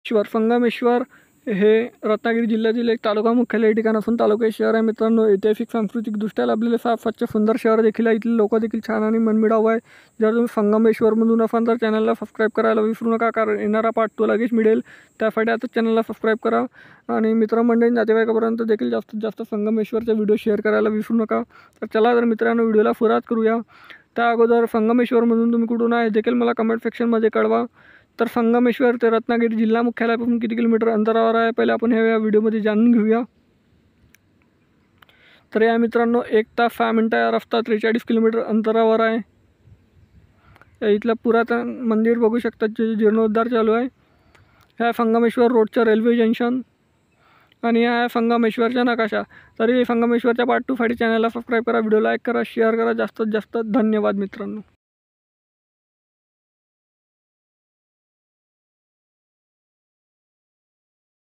संगमेश्वर हे रत्नागिरी जिल्ह्यातील एक तालुका मुख्यालय ठिकाण असून तालुका शहर आहे मित्रांनो। ऐतिहासिक सांस्कृतिकदृष्ट्या लाभलेले साफ स्वच्छ सुंदर शहर देखील आहे। इथले लोक देखील छान आणि मनमिळाऊ आहे। जर तुम्ही संगमेश्वरमधून असाल तर चॅनलला सबस्क्राईब करायला विसरू नका, कारण येणारा पार्ट तो लगेच मिळेल। त्यासाठी आता चॅनलला सबस्क्राईब करा आणि मित्रमंडळी नातेवाईकापर्यंत देखील जास्तीत जास्त संगमेश्वरचे व्हिडिओ शेअर करायला विसरू नका। तर चला तर मित्रांनो, व्हिडिओला सुरुवात करूया। त्या अगोदर संगमेश्वरमधून तुम्ही कुठून आहे देखील मला कमेंट सेक्शनमध्ये कळवा। तर संगमेश्वर ते रत्नागिरी जिल्हा मुख्यालयापासून किती किलोमीटर अंतरावर आहे पहिले आपण ह्या व्हिडिओमध्ये जाणून घेऊया। तर या मित्रांनो 1 तास 6 मिनिटं या रस्ता 43 किलोमीटर अंतरावर आहे। इथलं पुरातन मंदिर बघू शकता जे जीर्णोद्धार चालू आहे। ह्या संगमेश्वर रोडचं रेल्वे जंक्शन आणि ह्या संगमेश्वरचा नकाशा। तरी संगमेश्वरच्या पार्ट 2 साठी चॅनलला सबस्क्राईब करा, व्हिडिओ लाईक करा, शेअर करा। जास्तीत जास्त धन्यवाद मित्रांनो।